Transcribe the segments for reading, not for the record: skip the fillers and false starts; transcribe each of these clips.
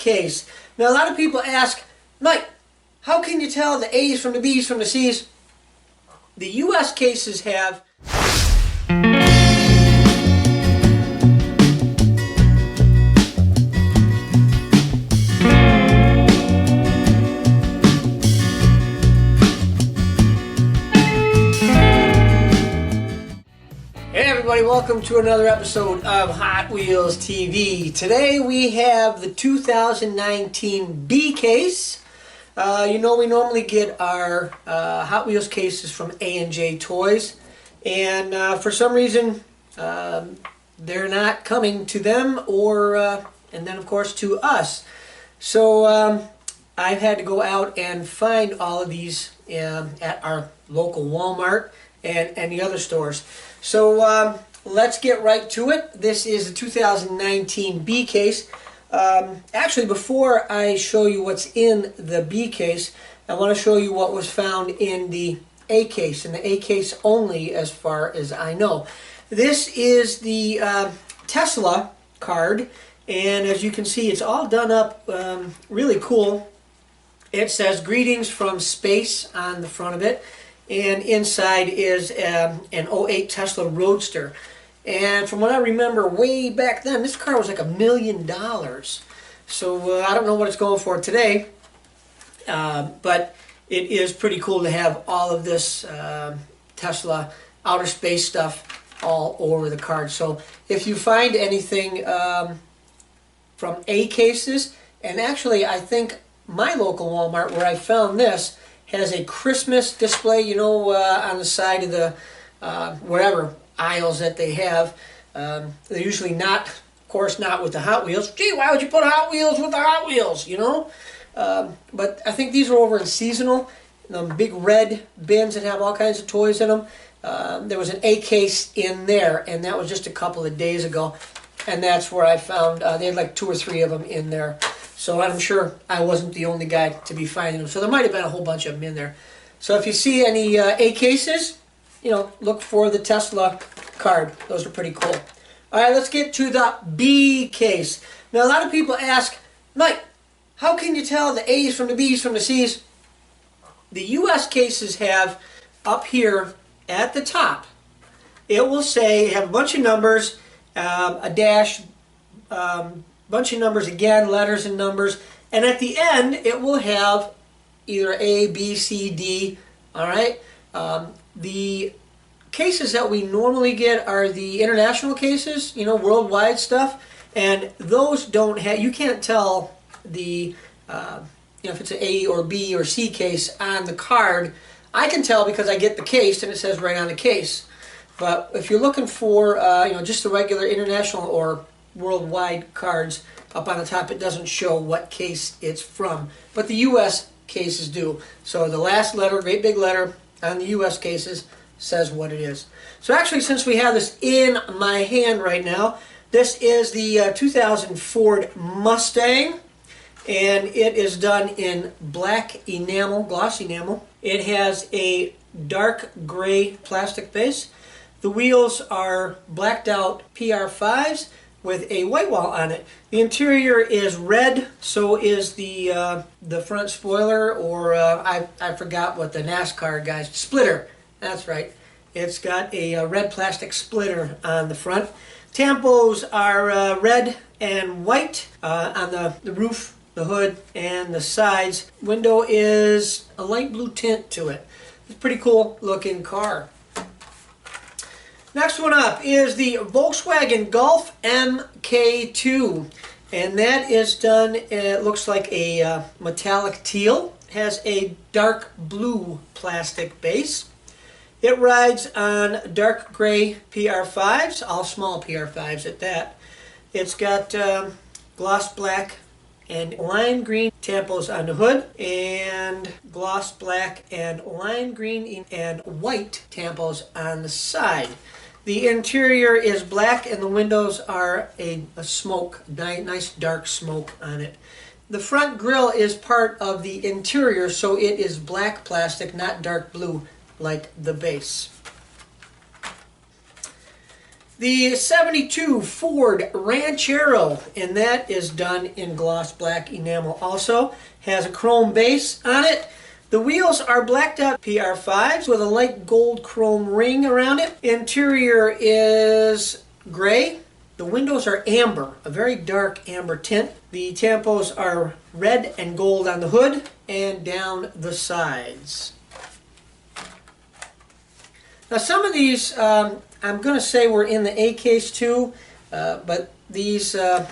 case. Now a lot of people ask, Mike, how can you tell the A's from the B's from the C's? The US cases have welcome to another episode of Hot Wheels TV. Today we have the 2019 B case. You know, we normally get our Hot Wheels cases from A&J Toys, and for some reason they're not coming to them, or and then of course to us. So I've had to go out and find all of these at our local Walmart and the other stores. So let's get right to it. This is the 2019 B case. Actually, before I show you what's in the B case, I want to show you what was found in the A case, and the A case only as far as I know. This is the Tesla card, and as you can see, it's all done up really cool. It says "Greetings from Space" on the front of it, and inside is an 08 Tesla Roadster. And from what I remember way back then, this car was like $1 million. So I don't know what it's going for today, but it is pretty cool to have all of this Tesla outer space stuff all over the card. So if you find anything from A cases, and actually I think my local Walmart where I found this has a Christmas display, you know, on the side of the wherever aisles that they have. They're usually not, of course, not with the Hot Wheels. Gee, why would you put Hot Wheels with the Hot Wheels, you know? But I think these are over in seasonal, big red bins that have all kinds of toys in them. There was an A case in there, and that was just a couple of days ago, and that's where I found, they had like 2 or 3 of them in there. So I'm sure I wasn't the only guy to be finding them. So there might have been a whole bunch of them in there. So if you see any A cases, you know, look for the Tesla card. Those are pretty cool. All right, let's get to the B case. Now, a lot of people ask, Mike, how can you tell the A's from the B's from the C's? The US cases have up here at the top, it will say, have a bunch of numbers, a dash, bunch of numbers again, letters and numbers, and at the end it will have either A, B, C, D. All right. The cases that we normally get are the international cases, you know, worldwide stuff, and those don't have, you can't tell the, you know, if it's an A or B or C case on the card. I can tell because I get the case and it says right on the case. But if you're looking for, you know, just the regular international or worldwide cards, up on the top it doesn't show what case it's from. But the US cases do. So the last letter, great big letter on the US cases, says what it is. So actually, since we have this in my hand right now, this is the 2000 Ford Mustang, and it is done in black enamel, gloss enamel. It has a dark gray plastic base. The wheels are blacked out PR5s with a white wall on it. The interior is red, so is the front spoiler, or I forgot what the NASCAR guys, splitter. That's right. It's got a red plastic splitter on the front. Tampos are red and white on the roof, the hood, and the sides. Window is a light blue tint to it. It's a pretty cool looking car. Next one up is the Volkswagen Golf MK2. And that is done, it looks like a metallic teal. It has a dark blue plastic base. It rides on dark gray PR5s, all small PR5s at that. It's got gloss black and lime green tampos on the hood, and gloss black and lime green and white tampos on the side. The interior is black, and the windows are a smoke, nice dark smoke on it. The front grille is part of the interior, so it is black plastic, not dark blue like the base. The 72 Ford Ranchero, and that is done in gloss black enamel also. Has a chrome base on it. The wheels are blacked out PR5s with a light gold chrome ring around it. Interior is gray. The windows are amber, a very dark amber tint. The tampos are red and gold on the hood and down the sides. Now some of these I'm going to say were in the A case too, but these are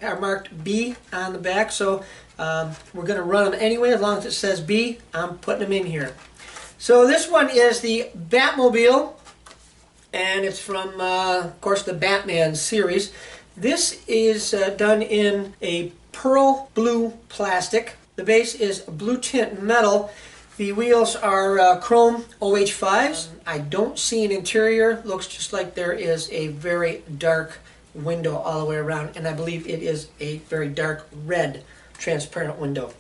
marked B on the back, so we're going to run them anyway. As long as it says B, I'm putting them in here. So this one is the Batmobile, and it's from, of course, the Batman series. This is done in a pearl blue plastic. The base is blue tint metal. The wheels are chrome OH5s. I don't see an interior. Looks just like there is a very dark window all the way around, and I believe it is a very dark red transparent window.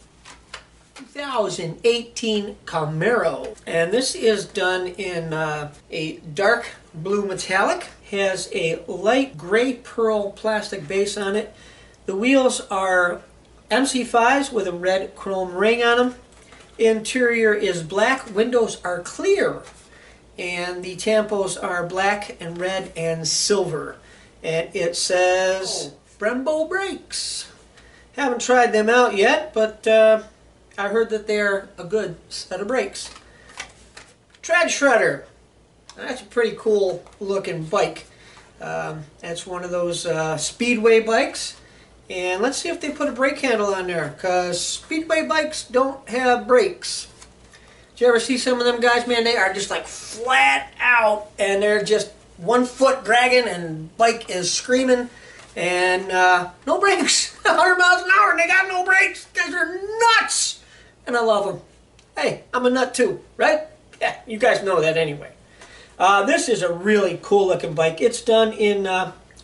2018 Camaro, and this is done in a dark blue metallic. Has a light gray pearl plastic base on it. The wheels are MC5s with a red chrome ring on them. Interior is black, windows are clear, and the tampos are black and red and silver. And it says Brembo brakes. Haven't tried them out yet, but I heard that they're a good set of brakes. Tread shredder. That's a pretty cool looking bike. That's one of those speedway bikes. And let's see if they put a brake handle on there, because speedway bikes don't have brakes. Did you ever see some of them guys, man? They are just like flat out, and they're just 1 foot dragging, and bike is screaming, and no brakes. 100 miles an hour, and they got no brakes. Guys are nuts, and I love them. Hey, I'm a nut too, right? Yeah, you guys know that anyway. This is a really cool looking bike. It's done in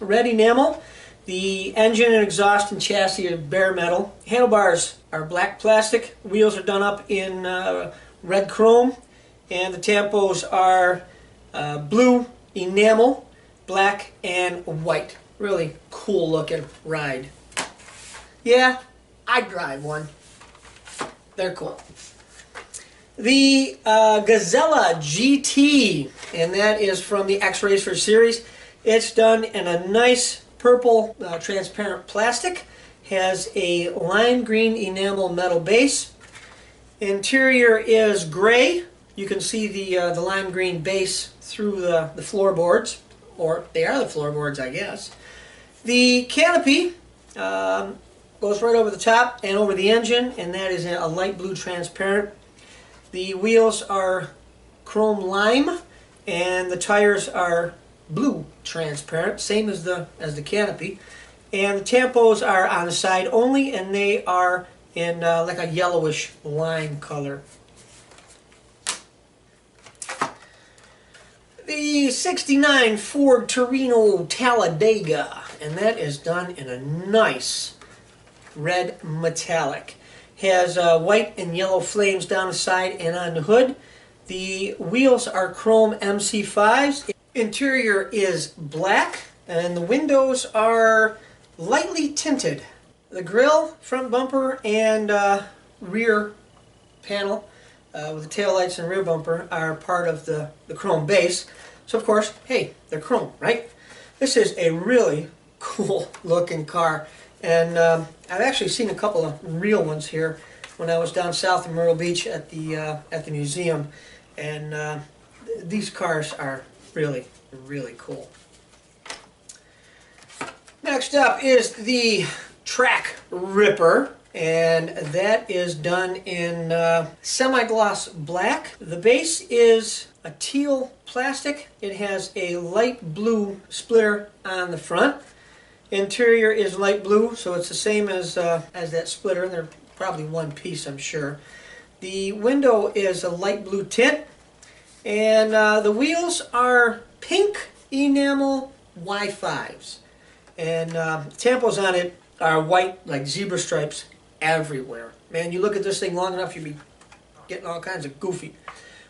red enamel. The engine and exhaust and chassis are bare metal. Handlebars are black plastic. Wheels are done up in red chrome. And the tampos are blue enamel, black and white. Really cool looking ride. Yeah, I'd drive one. They're cool. The Gazella GT, and that is from the X-Racer series. It's done in a nice purple transparent plastic. Has a lime green enamel metal base. Interior is gray. You can see the lime green base through the floorboards, or they are the floorboards, I guess. The canopy goes right over the top and over the engine, and that is a light blue transparent. The wheels are chrome lime, and the tires are blue transparent, same as the canopy. And the tampos are on the side only, and they are in like a yellowish lime color. The 69 Ford Torino Talladega, and that is done in a nice red metallic. Has white and yellow flames down the side and on the hood. The wheels are chrome MC5s. Interior is black, and the windows are lightly tinted. The grille, front bumper, and rear panel with the taillights and rear bumper are part of the chrome base. So of course, hey, they're chrome, right? This is a really cool looking car, and I've actually seen a couple of real ones here when I was down south in Myrtle Beach at the museum, and these cars are really, really cool. Next up is the Track Ripper, and that is done in semi-gloss black. The base is a teal plastic. It has a light blue splitter on the front. Interior is light blue, so it's the same as that splitter. They're probably one piece, I'm sure. The window is a light blue tint, and the wheels are pink enamel Y5s, and tampos on it are white, like zebra stripes everywhere. Man, you look at this thing long enough, you'll be getting all kinds of goofy.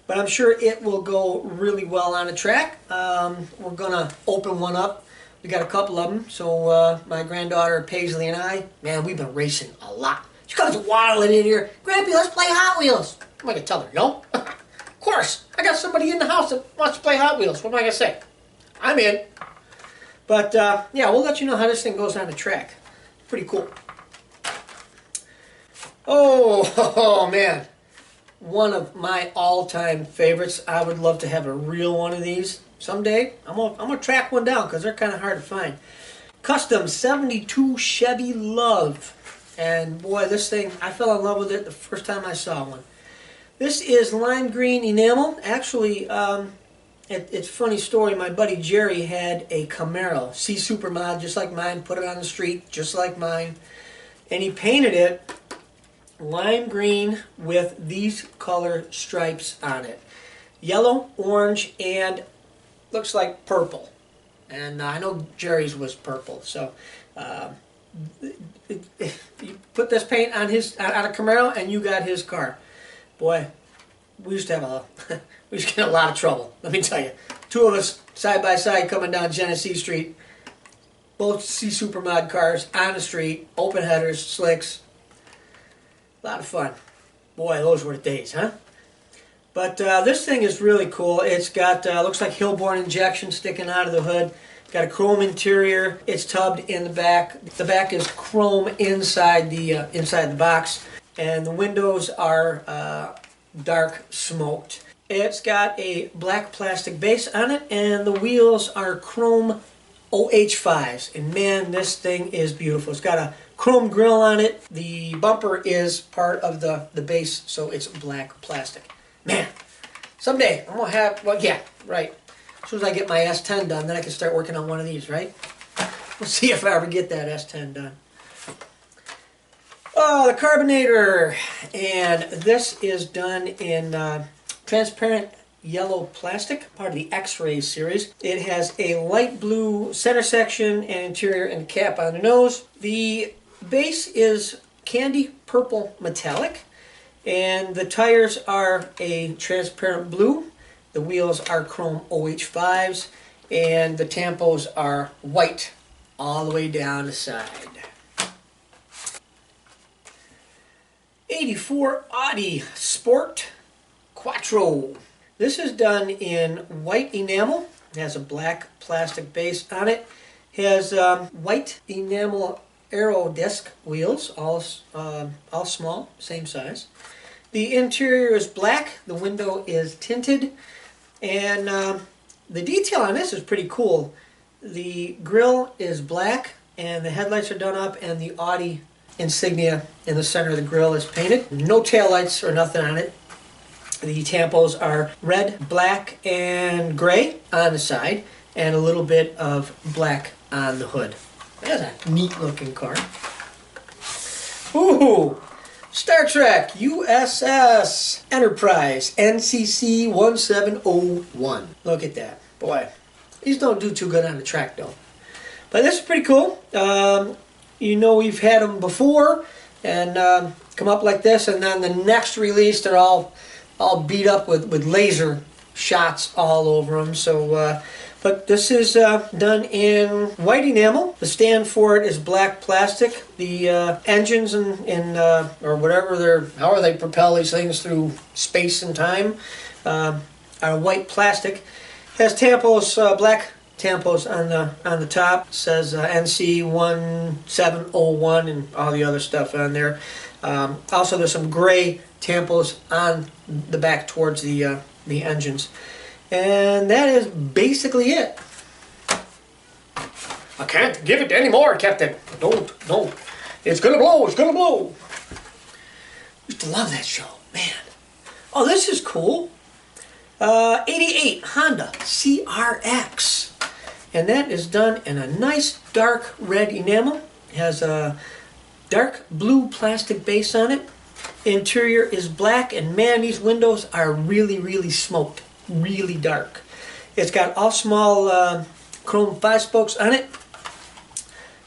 but I'm sure it will go really well on a track. We're gonna open one up. We got a couple of them, so my granddaughter Paisley and I, man, we've been racing a lot. She comes waddling in here, Grampy, let's play Hot Wheels. I'm gonna tell her, no? Of course, I got somebody in the house that wants to play Hot Wheels. What am I gonna say? I'm in. But yeah, we'll let you know how this thing goes on the track. Pretty cool. Oh man, one of my all-time favorites. I would love to have a real one of these someday. I'm gonna track one down because they're kind of hard to find. Custom 72 Chevy LUV. And boy, this thing, I fell in love with it the first time I saw one. This is lime green enamel. Actually, it's a funny story. My buddy Jerry had a Camaro C Supermod just like mine, put it on the street just like mine, and he painted it lime green with these color stripes on it. Yellow, orange, and looks like purple. And I know Jerry's was purple, so you put this paint on a Camaro and you got his car. Boy, we used to have we used to get a lot of trouble, let me tell you. Two of us side by side coming down Genesee Street, both C Supermod cars on the street, open headers, slicks. A lot of fun. Boy, those were the days, huh? But this thing is really cool. It's got, looks like Hillborn injection sticking out of the hood. Got a chrome interior. It's tubbed in the back. The back is chrome inside the box, and the windows are dark smoked. It's got a black plastic base on it, and the wheels are chrome OH5s. And man, this thing is beautiful. It's got a chrome grille on it. The bumper is part of the base, so it's black plastic. Man, someday I'm gonna have, well, yeah, right. As soon as I get my S10 done, then I can start working on one of these, right? We'll see if I ever get that S10 done. Oh, the Carbonator. And this is done in transparent yellow plastic, part of the X-Ray series. It has a light blue center section and interior and cap on the nose. The base is candy purple metallic, and the tires are a transparent blue. The wheels are chrome OH5s, and the tampos are white all the way down the side. 84 Audi Sport Quattro. This is done in white enamel. It has a black plastic base on it. It has white enamel aero disc wheels, all small, same size. The interior is black. The window is tinted. And the detail on this is pretty cool. The grille is black, and the headlights are done up, and the Audi insignia in the center of the grille is painted. No taillights or nothing on it. The tampos are red, black, and gray on the side, and a little bit of black on the hood. That's a neat looking car. Ooh! Star Trek USS Enterprise NCC 1701. Look at that. Boy, these don't do too good on the track though. But this is pretty cool. You know, we've had them before and come up like this, and then the next release they're all beat up with laser shots all over them. So, but this is done in white enamel. The stand for it is black plastic. The engines or whatever however they propel these things through space and time are white plastic. It has tampos, black tampos on the top. It says NC 1701 and all the other stuff on there. Also, there's some gray tampos on the back towards the engines. And that is basically it. I can't give it any more, Captain. Don't. It's gonna blow, it's gonna blow. Used to love that show, man. Oh, this is cool. 88 Honda CRX. And that is done in a nice dark red enamel. It has a dark blue plastic base on it. Interior is black, and man, these windows are really, really smoked. Really dark. It's got all small chrome 5-spokes on it.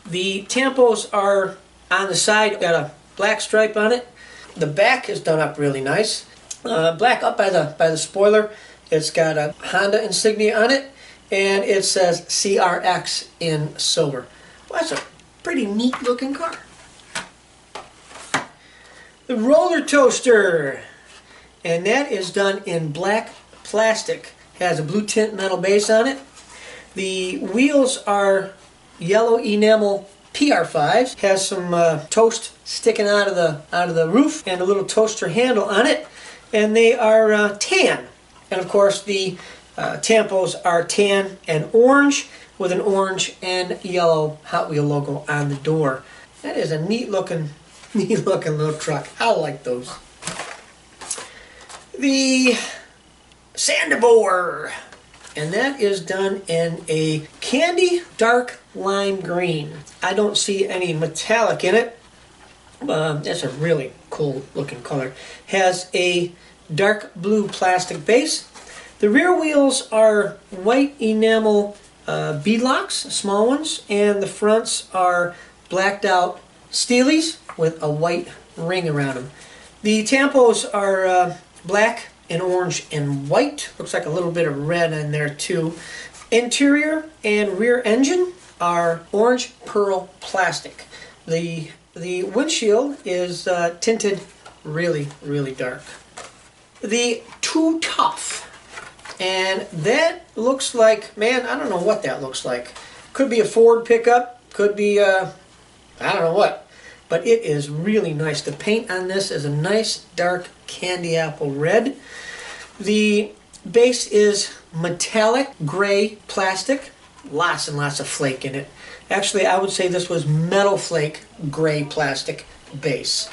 The tampos are on the side, got a black stripe on it. The back is done up really nice. Black up by the spoiler. It's got a Honda insignia on it, and it says CRX in silver. Well, that's a pretty neat looking car. The roller toaster, and that is done in black plastic. Has a blue tint metal base on it. The wheels are yellow enamel PR5s. Has some toast sticking out of the roof and a little toaster handle on it, and they are tan. And of course the tampos are tan and orange with an orange and yellow Hot Wheel logo on the door. That is a neat looking little truck. I like those. The Sandivore, and that is done in a candy dark lime green. I don't see any metallic in it. That's a really cool looking color. Has a dark blue plastic base. The rear wheels are white enamel beadlocks, small ones, and the fronts are blacked out steelies with a white ring around them. The tampos are black and orange and white. Looks like a little bit of red in there too. Interior and rear engine are orange pearl plastic. The windshield is tinted really, really dark. The Too Tough, and that looks like, man, I don't know what that looks like. Could be a Ford pickup, could be I don't know what, but it is really nice. The paint on this is a nice dark candy apple red. The base is metallic gray plastic, lots and lots of flake in it. Actually, I would say this was metal flake gray plastic base.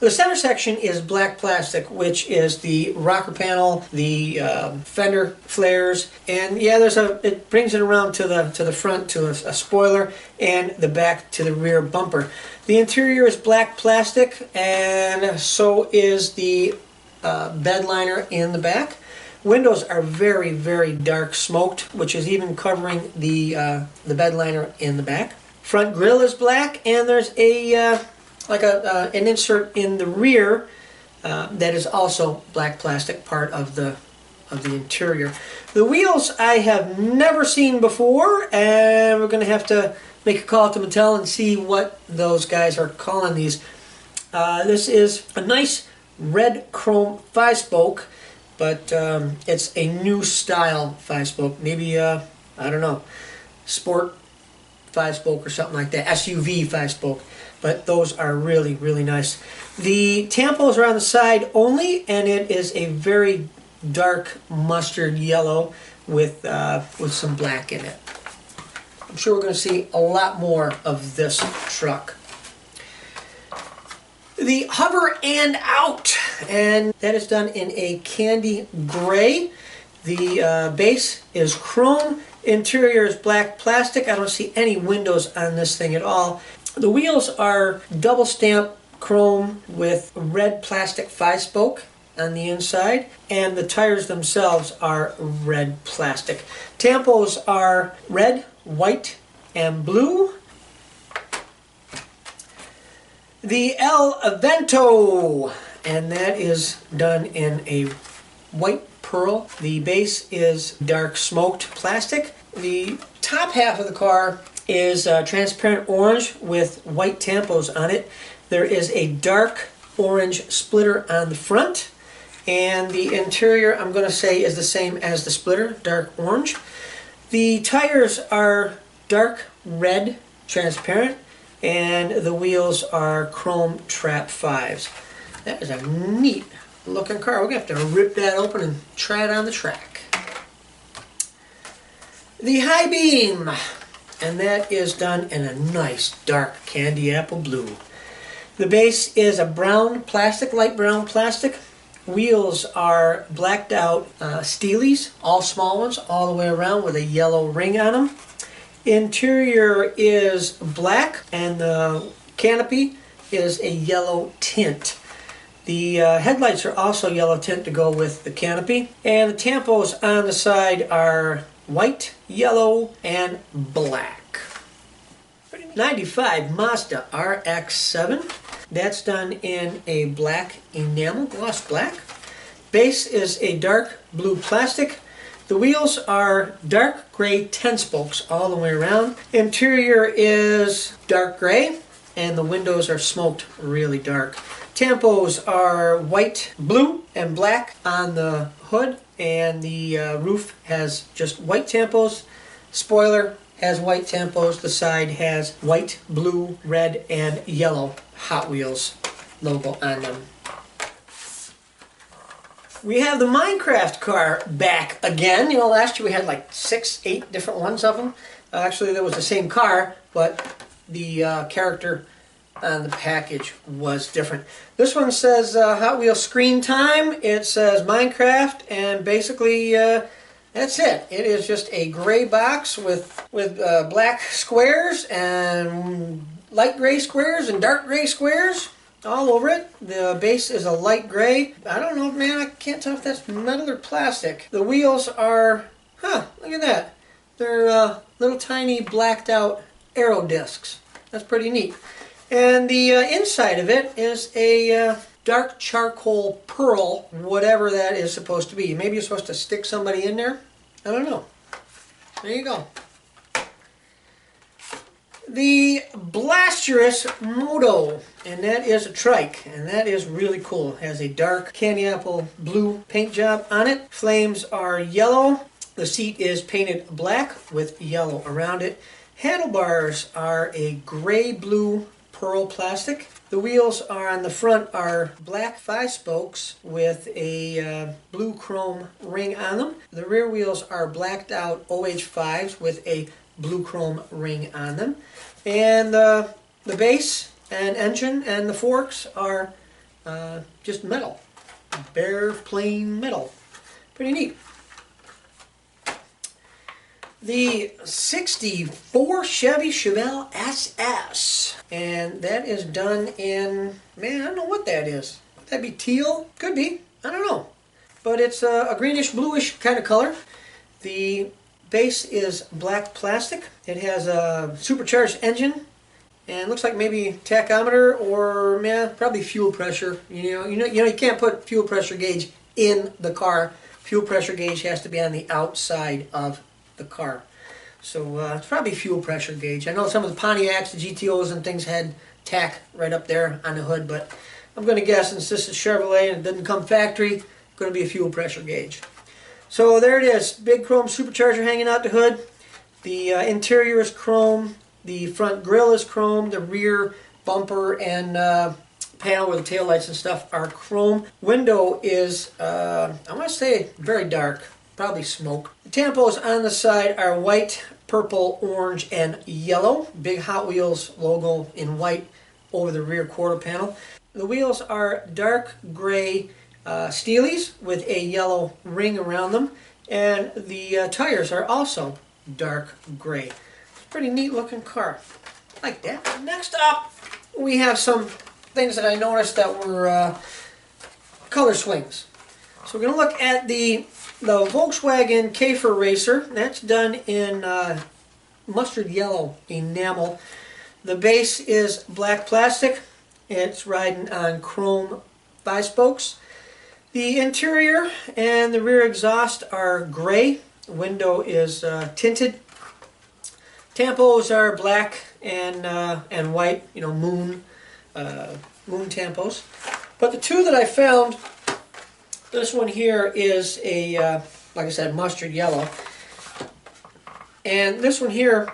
The center section is black plastic, which is the rocker panel, the fender flares, and yeah, it brings it around to the front to a spoiler, and the back to the rear bumper. The interior is black plastic, and so is the bed liner in the back. Windows are very, very dark smoked, which is even covering the bed liner in the back. Front grille is black, and there's a an insert in the rear that is also black plastic, part of the interior. The wheels I have never seen before, and we're going to have to make a call to Mattel and see what those guys are calling these. This is a nice red chrome 5-spoke, but it's a new style 5-spoke. Maybe, I don't know, sport 5-spoke or something like that, SUV 5-spoke. But those are really, really nice. The tampos are on the side only, and it is a very dark mustard yellow with some black in it. I'm sure we're going to see a lot more of this truck. The Hover and Out, and that is done in a candy gray. The base is chrome, interior is black plastic. I don't see any windows on this thing at all. The wheels are double stamp chrome with red plastic 5-spoke on the inside, and the tires themselves are red plastic. Tampos are red, white, and blue. The Viento, and that is done in a white pearl. The base is dark smoked plastic. The top half of the car is transparent orange with white tampos on it. There is a dark orange splitter on the front, and the interior, I'm going to say, is the same as the splitter, dark orange. The tires are dark red, transparent, and the wheels are chrome trap 5s. That is a neat looking car. We're going to have to rip that open and try it on the track. The High Beam, and that is done in a nice dark candy apple blue. The base is a brown plastic, light brown plastic. Wheels are blacked out steelies, all small ones, all the way around with a yellow ring on them. Interior is black, and the canopy is a yellow tint. The headlights are also yellow tint to go with the canopy. And the tampos on the side are white, yellow, and black. 95 Mazda RX-7. That's done in a black enamel, gloss black. Base is a dark blue plastic. The wheels are dark gray 10 spokes all the way around. Interior is dark gray, and the windows are smoked really dark. Tampos are white, blue, and black on the hood, and the roof has just white tampos. Spoiler has white tampos. The side has white, blue, red, and yellow Hot Wheels logo on them. We have the Minecraft car back again. You know, last year we had like 6, 8 different ones of them. Actually, that was the same car, but the character on the package was different. This one says Hot Wheels screen time. It says Minecraft, and basically that's it. It is just a gray box with black squares and light gray squares and dark gray squares all over it. The base is a light gray. I don't know, man, I can't tell if that's metal or plastic. The wheels are, look at that. They're little tiny blacked out aero discs. That's pretty neat. And the inside of it is a dark charcoal pearl, whatever that is supposed to be. Maybe you're supposed to stick somebody in there? I don't know. There you go. The Blastous Moto, and that is a trike, and that is really cool. It has a dark candy apple blue paint job on it. Flames are yellow. The seat is painted black with yellow around it. Handlebars are a gray blue pearl plastic. The wheels are on the front are black 5 spokes with a blue chrome ring on them. The rear wheels are blacked out OH5s with a blue chrome ring on them. And the base and engine and the forks are just metal. Bare plain metal. Pretty neat. The 64 Chevy Chevelle SS, and that is done in, man, I don't know what that is. Would that be teal? Could be, I don't know. But it's a greenish bluish kind of color. The base is black plastic. It has a supercharged engine, and looks like maybe tachometer or, man, probably fuel pressure. You can't put fuel pressure gauge in the car. Fuel pressure gauge has to be on the outside of the car. So it's probably fuel pressure gauge. I know some of the Pontiacs, the GTOs and things had tach right up there on the hood, but I'm going to guess since this is Chevrolet and it doesn't come factory, it's going to be a fuel pressure gauge. So there it is, big chrome supercharger hanging out the hood. The interior is chrome, the front grille is chrome, the rear bumper and panel where the taillights and stuff are chrome. Window is, I want to say, very dark. Probably smoke. The tampos on the side are white, purple, orange, and yellow. Big Hot Wheels logo in white over the rear quarter panel. The wheels are dark gray steelies with a yellow ring around them. And the tires are also dark gray. Pretty neat looking car. Like that. Next up, we have some things that I noticed that were color swings. So we're going to look at the Volkswagen Kafer Racer. That's done in mustard yellow enamel. The base is black plastic. It's riding on chrome 5 spokes. The interior and the rear exhaust are gray. The window is tinted. Tampos are black and white, moon tampos. But the two that I found, this one here is a, like I said, mustard yellow. And this one here,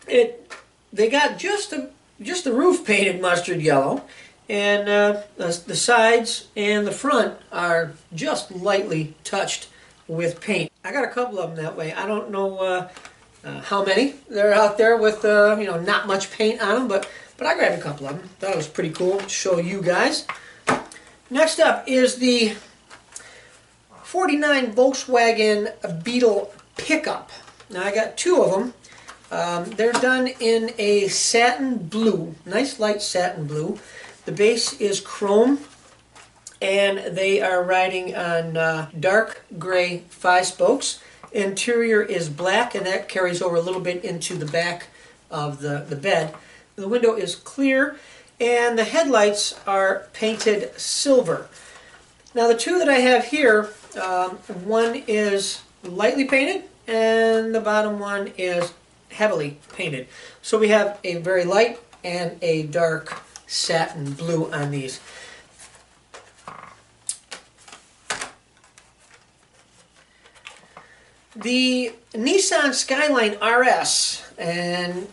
they got just the roof painted mustard yellow. And the sides and the front are just lightly touched with paint. I got a couple of them that way. I don't know how many they're out there with, not much paint on them, but I grabbed a couple of them. Thought it was pretty cool to show you guys. Next up is the 49 Volkswagen Beetle pickup. Now I got 2 of them. They're done in a satin blue, nice light satin blue. The base is chrome, and they are riding on dark gray 5 spokes. Interior is black, and that carries over a little bit into the back of the bed. The window is clear, and the headlights are painted silver. Now the two that I have here, one is lightly painted and the bottom one is heavily painted. So we have a very light and a dark satin blue on these. The Nissan Skyline RS, and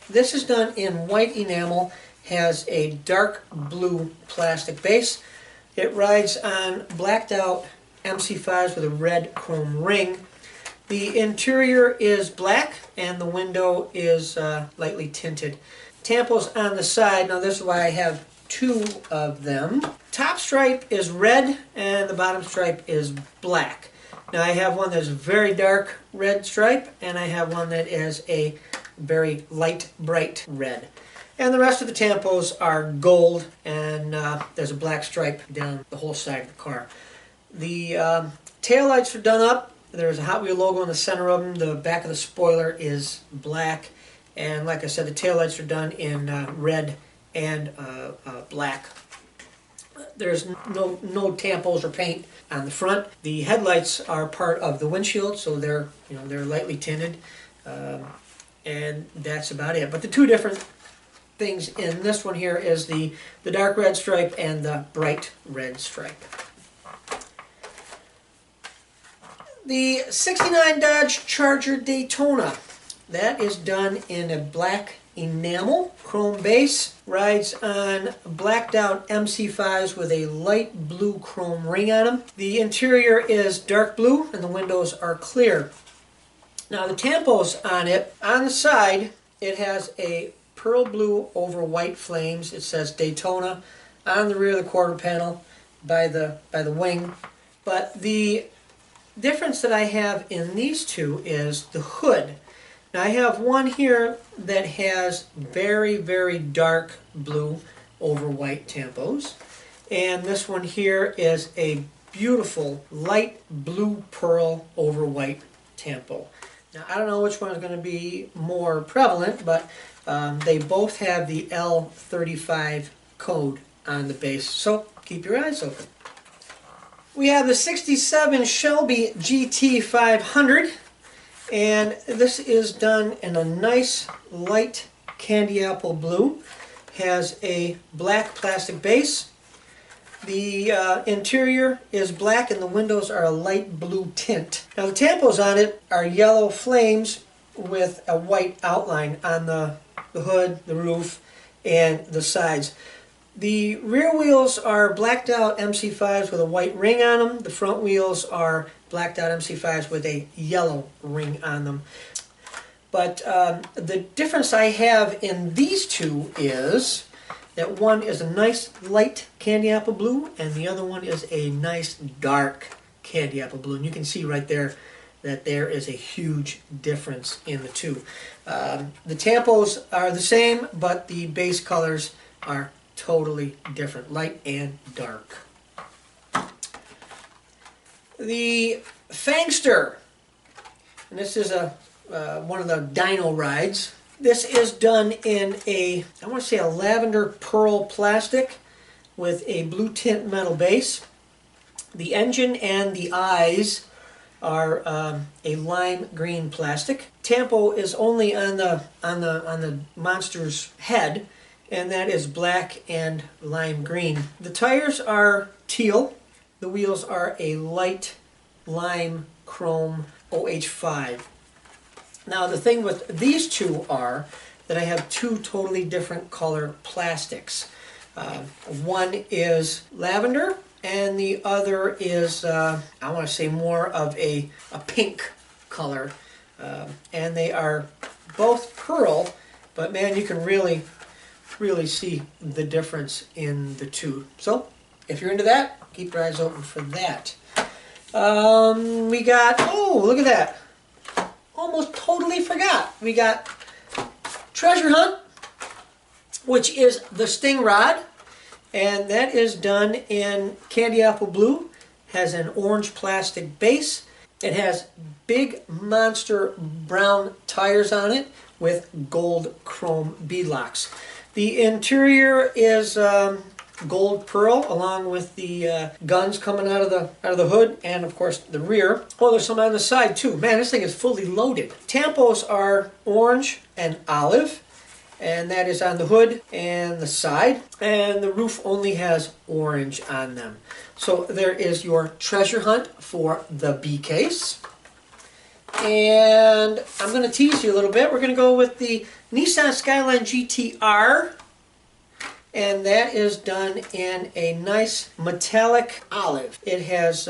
this is done in white enamel, has a dark blue plastic base. It rides on blacked out MC5s with a red chrome ring. The interior is black and the window is lightly tinted. Tampos on the side, now this is why I have two of them. Top stripe is red and the bottom stripe is black. Now I have one that's very dark red stripe and I have one that is a very light bright red. And the rest of the tampos are gold and there's a black stripe down the whole side of the car. The taillights are done up. There's a Hot Wheel logo in the center of them. The back of the spoiler is black. And like I said, the taillights are done in red and black. There's no tampos or paint on the front. The headlights are part of the windshield, so they're lightly tinted, and that's about it. But the two different things in this one here is the dark red stripe and the bright red stripe. The '69 Dodge Charger Daytona, that is done in a black enamel chrome base, rides on blacked out MC5s with a light blue chrome ring on them. The interior is dark blue and the windows are clear. Now the tampos on it, on the side it has a pearl blue over white flames. It says Daytona on the rear of the quarter panel by the wing. But the difference that I have in these two is the hood. Now I have one here that has very, very dark blue over white tampos. And this one here is a beautiful light blue pearl over white tampo. Now I don't know which one is going to be more prevalent, but they both have the L35 code on the base. So keep your eyes open. We have the '67 Shelby GT500. And this is done in a nice light candy apple blue. Has a black plastic base. The interior is black and the windows are a light blue tint. Now the tampos on it are yellow flames with a white outline on the hood, the roof, and the sides. The rear wheels are blacked out MC5s with a white ring on them. The front wheels are blacked out MC5s with a yellow ring on them. But the difference I have in these two is that one is a nice light candy apple blue and the other one is a nice dark candy apple blue. And you can see right there that there is a huge difference in the two. The tampos are the same, but the base colors are totally different, light and dark. The Fangster, and this is one of the Dino Rides. This is done in a, I want to say a lavender pearl plastic with a blue tint metal base. The engine and the eyes are a lime green plastic. Tampo is only on the monster's head, and that is black and lime green. The tires are teal. The wheels are a light lime chrome OH5. Now the thing with these two are that I have two totally different color plastics. One is lavender and the other is, I want to say more of a pink color. And they are both pearl, but man, you can really see the difference in the two. So if you're into that, keep your eyes open for that. We got, oh, look at that. Almost totally forgot. We got Treasure Hunt, which is the Stingrod, and that is done in candy apple blue, has an orange plastic base. It has big monster brown tires on it with gold chrome beadlocks. The interior is gold pearl, along with the guns coming out of the hood, and of course the rear. Oh, there's some on the side too. Man, this thing is fully loaded. Tampos are orange and olive, and that is on the hood and the side, and the roof only has orange on them. So there is your treasure hunt for the B case. And I'm going to tease you a little bit. We're going to go with the Nissan Skyline GTR, and that is done in a nice metallic olive. It has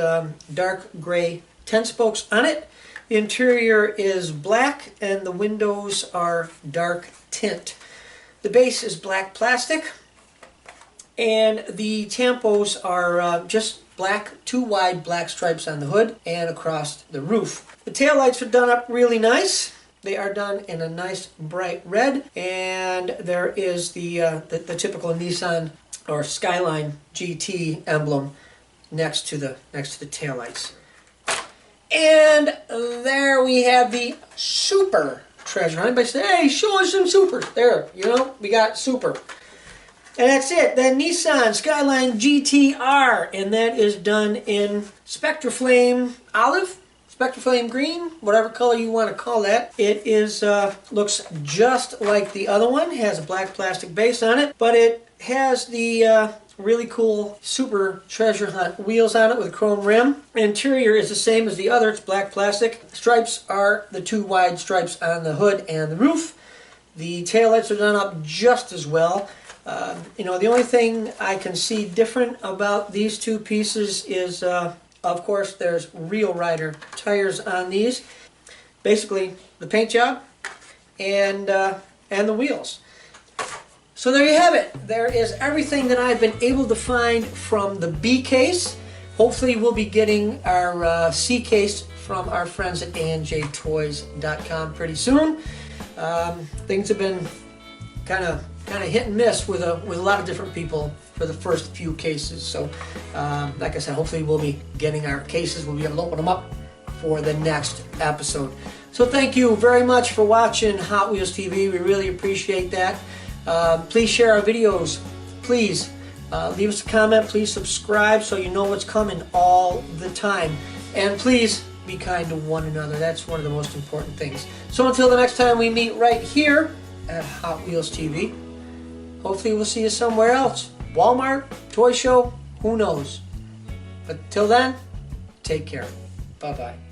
dark gray 10 spokes on it. The interior is black and the windows are dark tint. The base is black plastic, and the tampos are just black, 2 wide black stripes on the hood and across the roof. The taillights are done up really nice. They are done in a nice bright red, and there is the typical Nissan or Skyline GT emblem next to the taillights. And there we have the super treasure hunt. Everybody said, "Hey, show us some supers." There, you know, we got super. And that's it, the Nissan Skyline GTR, and that is done in Spectre Flame Olive, Spectre Flame Green, whatever color you want to call that. It is looks just like the other one, has a black plastic base on it, but it has the really cool Super Treasure Hunt wheels on it with a chrome rim. Interior is the same as the other, it's black plastic. Stripes are the 2 wide stripes on the hood and the roof. The taillights are done up just as well. You know, the only thing I can see different about these two pieces is, of course, there's Real Rider tires on these. Basically, the paint job and the wheels. So there you have it. There is everything that I've been able to find from the B case. Hopefully, we'll be getting our C case from our friends at anjtoys.com pretty soon. Things have been kind of hit and miss with a lot of different people for the first few cases. So, like I said, hopefully we'll be getting our cases. We'll be able to open them up for the next episode. So thank you very much for watching Hot Wheels TV. We really appreciate that. Please share our videos. Please leave us a comment. Please subscribe so you know what's coming all the time. And please be kind to one another. That's one of the most important things. So until the next time we meet right here at Hot Wheels TV, hopefully we'll see you somewhere else. Walmart, toy show, who knows. But till then, take care. Bye-bye.